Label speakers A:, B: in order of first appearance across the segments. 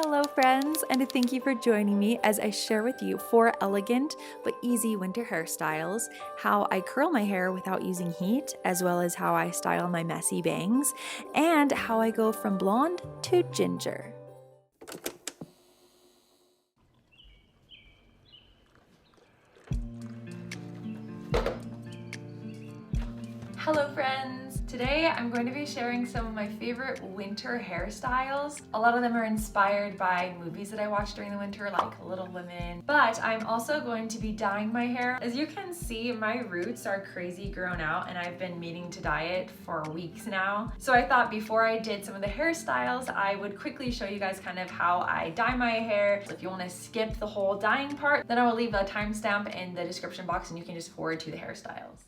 A: Hello friends, and thank you for joining me as I share with you 4 elegant but easy winter hairstyles, how I curl my hair without using heat, as well as how I style my messy bangs, and how I go from blonde to ginger. Hello friends! Today I'm going to be sharing some of my favorite winter hairstyles. A lot of them are inspired by movies that I watched during the winter, like Little Women, but I'm also going to be dyeing my hair. As you can see, my roots are crazy grown out and I've been meaning to dye it for weeks now. So I thought before I did some of the hairstyles, I would quickly show you guys kind of how I dye my hair. If you want to skip the whole dyeing part, then I will leave a timestamp in the description box and you can just forward to the hairstyles.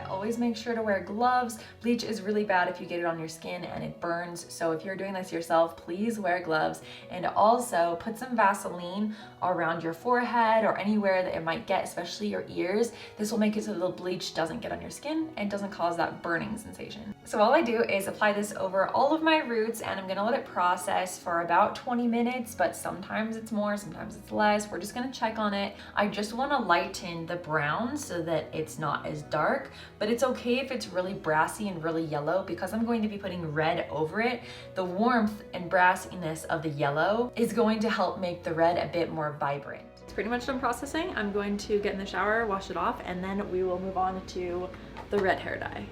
A: Always make sure to wear gloves. Bleach is really bad if you get it on your skin and it burns. So if you're doing this yourself, please wear gloves, and also put some Vaseline around your forehead or anywhere that it might get, especially your ears. This will make it so the bleach doesn't get on your skin and doesn't cause that burning sensation. So all I do is apply this over all of my roots and I'm gonna let it process for about 20 minutes, but sometimes it's more, sometimes it's less. We're just gonna check on it. I just wanna lighten the brown so that it's not as dark, but it's okay if it's really brassy and really yellow because I'm going to be putting red over it. The warmth and brassiness of the yellow is going to help make the red a bit more vibrant. It's pretty much done processing. I'm going to get in the shower, wash it off, and then we will move on to the red hair dye.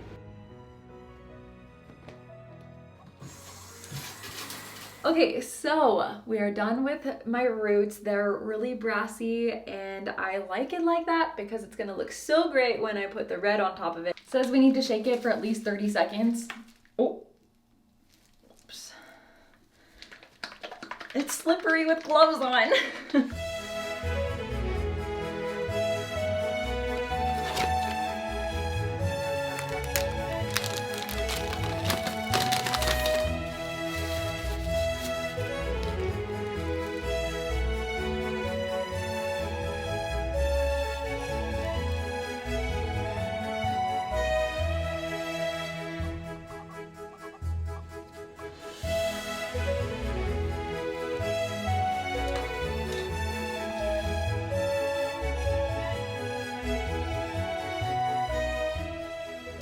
A: Okay, so we are done with my roots. They're really brassy and I like it like that because it's gonna look so great when I put the red on top of it. It says we need to shake it for at least 30 seconds. Oh, oops. It's slippery with gloves on.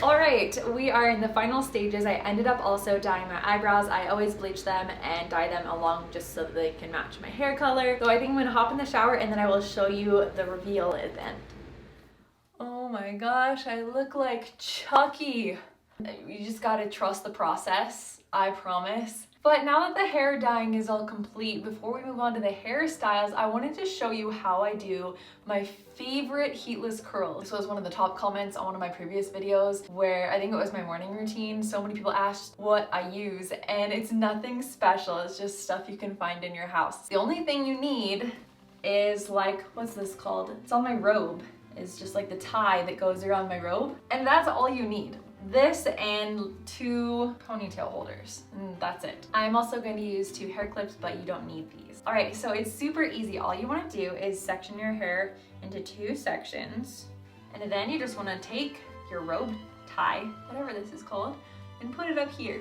A: All right, we are in the final stages. I ended up also dyeing my eyebrows. I always bleach them and dye them along just so that they can match my hair color. So I think I'm gonna hop in the shower and then I will show you the reveal at the end. Oh my gosh, I look like Chucky. You just gotta trust the process, I promise. But now that the hair dyeing is all complete, before we move on to the hairstyles, I wanted to show you how I do my favorite heatless curl. This was one of the top comments on one of my previous videos where I think it was my morning routine. So many people asked what I use and it's nothing special. It's just stuff you can find in your house. The only thing you need is like, what's this called? It's on my robe. It's just like the tie that goes around my robe. And that's all you need. This and 2 ponytail holders, and that's it. I'm also going to use 2 hair clips, but you don't need these. All right, so it's super easy. All you want to do is section your hair into 2 sections, and then you just want to take your robe tie, whatever this is called, and put it up here.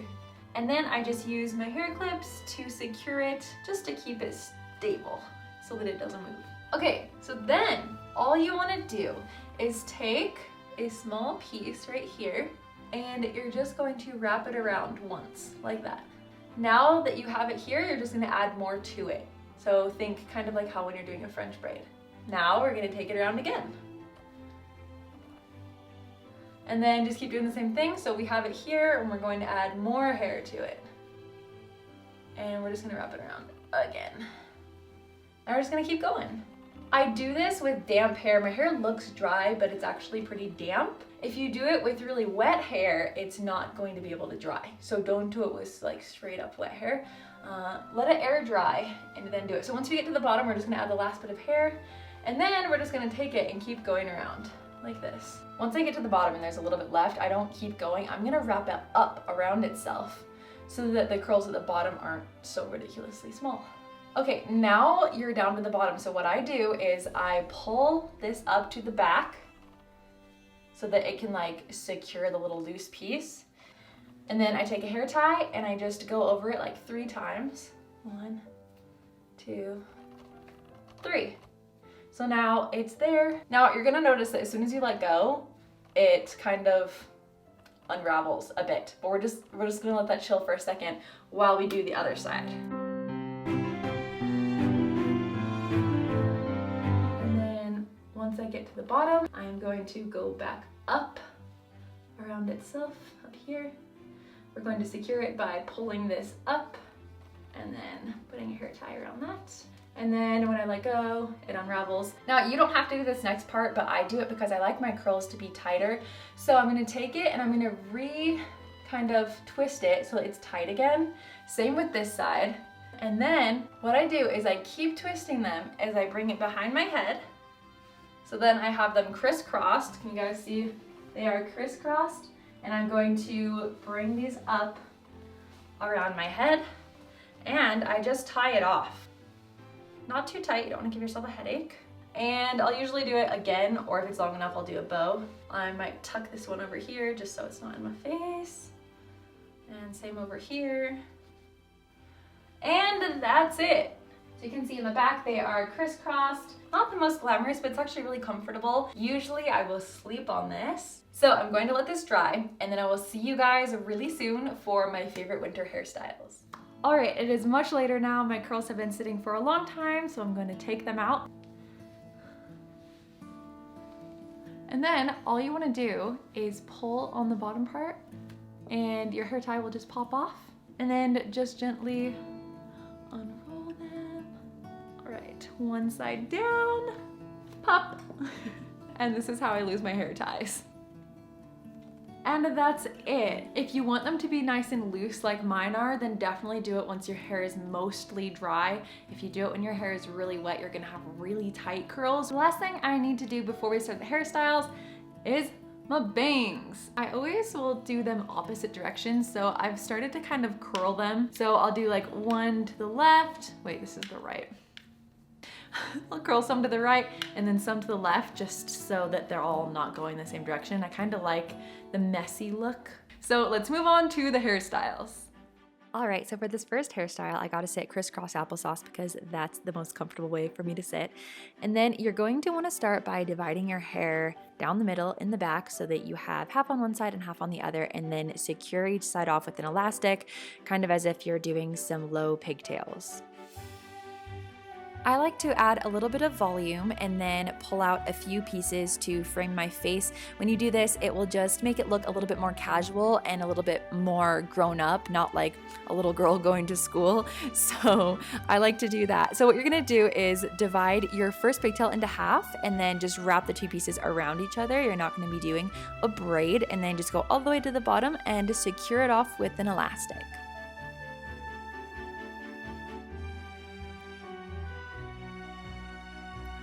A: And then I just use my hair clips to secure it, just to keep it stable so that it doesn't move. Okay, so then all you want to do is take a small piece right here, and you're just going to wrap it around once, like that. Now that you have it here, you're just gonna add more to it. So think kind of like how when you're doing a French braid. Now we're gonna take it around again. And then just keep doing the same thing. So we have it here, and we're going to add more hair to it. And we're just gonna wrap it around again. Now we're just gonna keep going. I do this with damp hair. My hair looks dry, but it's actually pretty damp. If you do it with really wet hair, it's not going to be able to dry. So don't do it with like straight up wet hair. Let it air dry and then do it. So once we get to the bottom, we're just gonna add the last bit of hair, and then we're just gonna take it and keep going around like this. Once I get to the bottom and there's a little bit left, I don't keep going. I'm gonna wrap it up around itself so that the curls at the bottom aren't so ridiculously small. Okay, now you're down to the bottom. So what I do is I pull this up to the back so that it can like secure the little loose piece. And then I take a hair tie and I just go over it like 3 times. 1, 2, 3. So now it's there. Now you're gonna notice that as soon as you let go, it kind of unravels a bit. But we're just gonna let that chill for a second while we do the other side. And then once I get to the bottom, I'm going to go back up around itself, up here. We're going to secure it by pulling this up and then putting a hair tie around that. And then when I let go, it unravels. Now you don't have to do this next part, but I do it because I like my curls to be tighter. So I'm gonna take it and I'm gonna kind of twist it so it's tight again. Same with this side. And then what I do is I keep twisting them as I bring it behind my head. So then I have them crisscrossed. Can you guys see? They are crisscrossed. And I'm going to bring these up around my head and I just tie it off. Not too tight, you don't want to give yourself a headache. And I'll usually do it again, or if it's long enough, I'll do a bow. I might tuck this one over here just so it's not in my face. And same over here. And that's it. So you can see in the back, they are crisscrossed. Not the most glamorous, but it's actually really comfortable. Usually I will sleep on this. So I'm going to let this dry and then I will see you guys really soon for my favorite winter hairstyles. All right, it is much later now. My curls have been sitting for a long time, so I'm going to take them out. And then all you want to do is pull on the bottom part and your hair tie will just pop off. And then just gently unroll them. All right, one side down, pop. And this is how I lose my hair ties. And that's it. If you want them to be nice and loose like mine are, then definitely do it once your hair is mostly dry. If you do it when your hair is really wet, you're gonna have really tight curls. The last thing I need to do before we start the hairstyles is my bangs. I always will do them opposite directions, so I've started to kind of curl them. So I'll do like one to the left. Wait, this is the right. I'll curl some to the right and then some to the left just so that they're all not going the same direction. I kind of like the messy look. So let's move on to the hairstyles. All right, so for this first hairstyle, I gotta sit crisscross applesauce because that's the most comfortable way for me to sit. And then you're going to wanna start by dividing your hair down the middle in the back so that you have half on one side and half on the other, and then secure each side off with an elastic, kind of as if you're doing some low pigtails. I like to add a little bit of volume and then pull out a few pieces to frame my face. When you do this, it will just make it look a little bit more casual and a little bit more grown up, not like a little girl going to school. So I like to do that. So what you're gonna do is divide your first pigtail into half and then just wrap the 2 pieces around each other. You're not gonna be doing a braid, and then just go all the way to the bottom and secure it off with an elastic.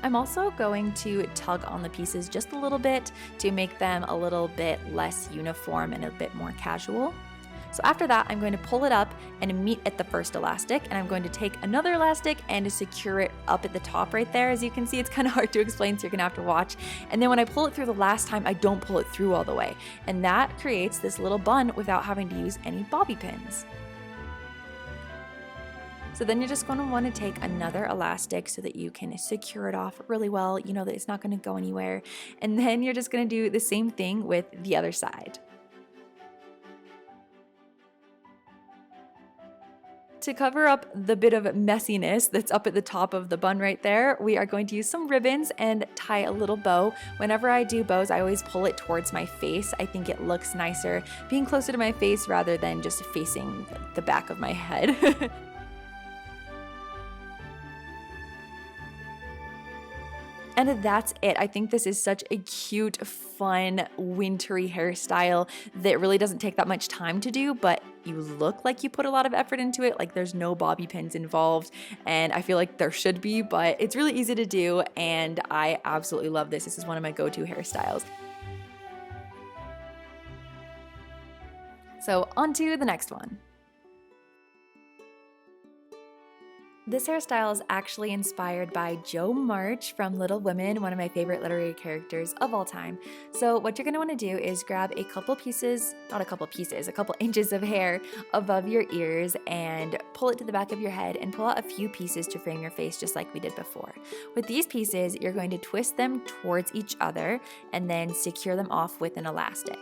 A: I'm also going to tug on the pieces just a little bit to make them a little bit less uniform and a bit more casual. So after that, I'm going to pull it up and meet at the first elastic, and I'm going to take another elastic and secure it up at the top right there. As you can see, it's kind of hard to explain, so you're gonna have to watch. And then when I pull it through the last time, I don't pull it through all the way. And that creates this little bun without having to use any bobby pins. So then you're just going to want to take another elastic so that you can secure it off really well. You know that it's not going to go anywhere. And then you're just going to do the same thing with the other side. To cover up the bit of messiness that's up at the top of the bun right there, we are going to use some ribbons and tie a little bow. Whenever I do bows, I always pull it towards my face. I think it looks nicer being closer to my face rather than just facing the back of my head. And that's it. I think this is such a cute, fun, wintry hairstyle that really doesn't take that much time to do, but you look like you put a lot of effort into it. Like there's no bobby pins involved, and I feel like there should be, but it's really easy to do, and I absolutely love this. This is one of my go-to hairstyles. So on to the next one. This hairstyle is actually inspired by Jo March from Little Women, one of my favorite literary characters of all time. So what you're going to want to do is grab a couple inches of hair above your ears and pull it to the back of your head and pull out a few pieces to frame your face just like we did before. With these pieces, you're going to twist them towards each other and then secure them off with an elastic.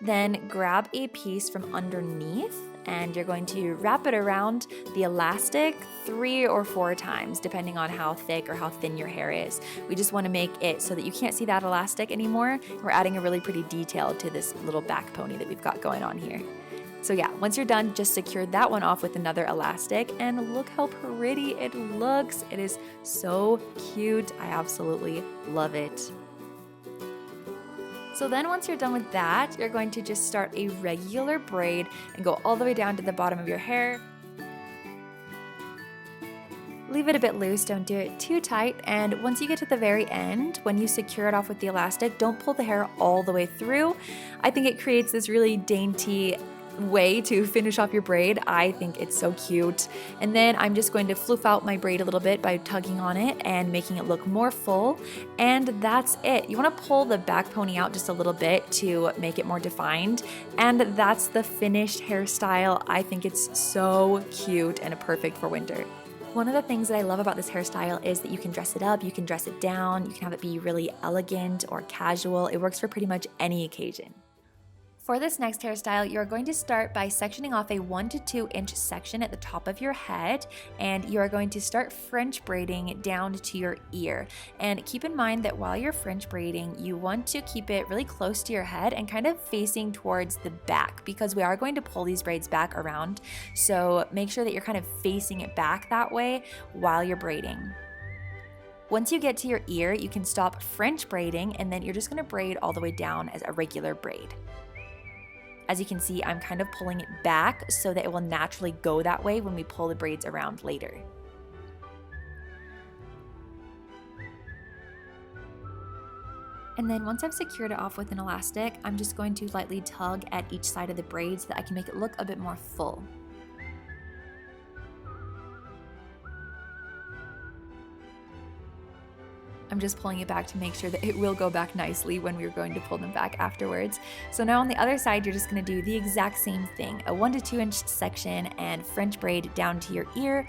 A: Then grab a piece from underneath and you're going to wrap it around the elastic 3 or 4 times, depending on how thick or how thin your hair is. We just want to make it so that you can't see that elastic anymore. We're adding a really pretty detail to this little back pony that we've got going on here. So yeah, once you're done, just secure that one off with another elastic and look how pretty it looks. It is so cute. I absolutely love it. So then once you're done with that, you're going to just start a regular braid and go all the way down to the bottom of your hair. Leave it a bit loose, don't do it too tight, and once you get to the very end, when you secure it off with the elastic, don't pull the hair all the way through. I think it creates this really dainty way to finish off your braid. I think it's so cute. And then I'm just going to floof out my braid a little bit by tugging on it and making it look more full. And that's it. You want to pull the back pony out just a little bit to make it more defined. And that's the finished hairstyle. I think it's so cute and perfect for winter. One of the things that I love about this hairstyle is that you can dress it up, you can dress it down, you can have it be really elegant or casual. It works for pretty much any occasion. For this next hairstyle, you're going to start by sectioning off a 1 to 2 inch section at the top of your head, and you are going to start French braiding down to your ear. And keep in mind that while you're French braiding, you want to keep it really close to your head and kind of facing towards the back because we are going to pull these braids back around. So make sure that you're kind of facing it back that way while you're braiding. Once you get to your ear, you can stop French braiding and then you're just going to braid all the way down as a regular braid. As you can see, I'm kind of pulling it back so that it will naturally go that way when we pull the braids around later. And then once I've secured it off with an elastic, I'm just going to lightly tug at each side of the braid so that I can make it look a bit more full. I'm just pulling it back to make sure that it will go back nicely when we're going to pull them back afterwards. So now on the other side, you're just going to do the exact same thing, a 1 to 2 inch section and French braid down to your ear.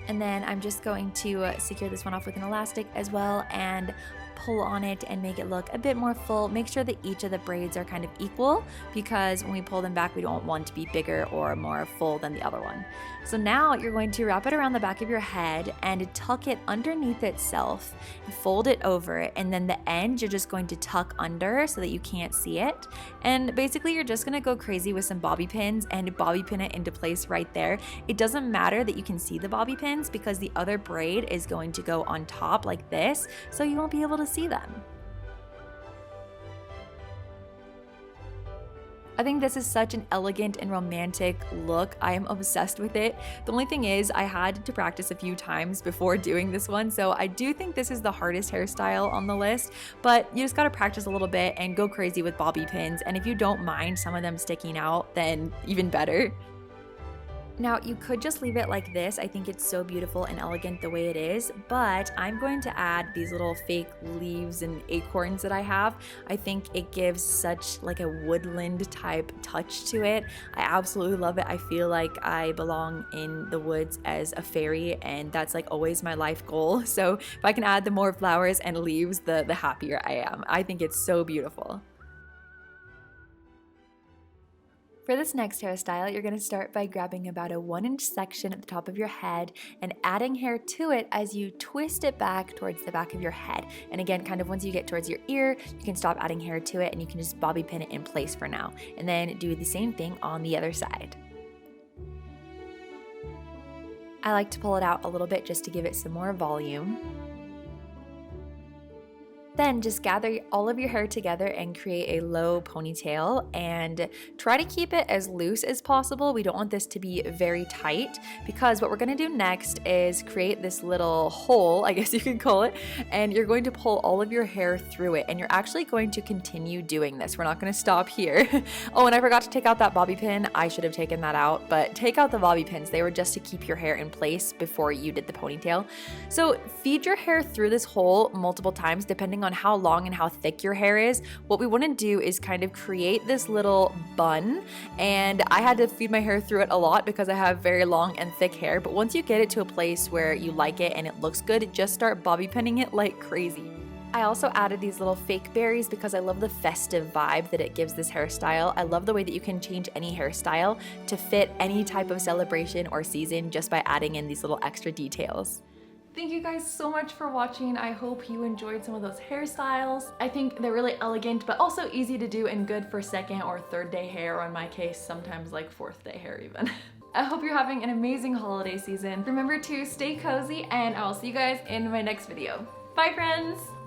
A: And then I'm just going to secure this one off with an elastic as well and pull on it and make it look a bit more full. Make sure that each of the braids are kind of equal because when we pull them back, we don't want to be bigger or more full than the other one. So now you're going to wrap it around the back of your head and tuck it underneath itself, fold it over, and then the end you're just going to tuck under so that you can't see it. And basically you're just gonna go crazy with some bobby pins and bobby pin it into place right there. It doesn't matter that you can see the bobby pins because the other braid is going to go on top like this, so you won't be able to see them. I think this is such an elegant and romantic look. I am obsessed with it. The only thing is I had to practice a few times before doing this one, so I do think this is the hardest hairstyle on the list, but you just gotta practice a little bit and go crazy with bobby pins, and if you don't mind some of them sticking out, then even better. Now, you could just leave it like this. I think it's so beautiful and elegant the way it is, but I'm going to add these little fake leaves and acorns that I have. I think it gives such like a woodland type touch to it. I absolutely love it. I feel like I belong in the woods as a fairy, and that's like always my life goal. So if I can add the more flowers and leaves, the happier I am. I think it's so beautiful. For this next hairstyle, you're going to start by grabbing about a 1 inch section at the top of your head and adding hair to it as you twist it back towards the back of your head. And again, kind of once you get towards your ear, you can stop adding hair to it and you can just bobby pin it in place for now. And then do the same thing on the other side. I like to pull it out a little bit just to give it some more volume. Then just gather all of your hair together and create a low ponytail, and try to keep it as loose as possible. We don't want this to be very tight, because what we're gonna do next is create this little hole, I guess you could call it, and you're going to pull all of your hair through it, and you're actually going to continue doing this. We're not gonna stop here. Oh, and I forgot to take out that bobby pin. I should have taken that out, but take out the bobby pins. They were just to keep your hair in place before you did the ponytail. So feed your hair through this hole multiple times, depending on how long and how thick your hair is. What we want to do is kind of create this little bun, and I had to feed my hair through it a lot because I have very long and thick hair. But once you get it to a place where you like it and it looks good, just start bobby pinning it like crazy. I also added these little fake berries because I love the festive vibe that it gives this hairstyle. I love the way that you can change any hairstyle to fit any type of celebration or season just by adding in these little extra details. Thank you guys so much for watching. I hope you enjoyed some of those hairstyles. I think they're really elegant, but also easy to do and good for second or third day hair, or in my case, sometimes like fourth day hair even. I hope you're having an amazing holiday season. Remember to stay cozy, and I will see you guys in my next video. Bye, friends!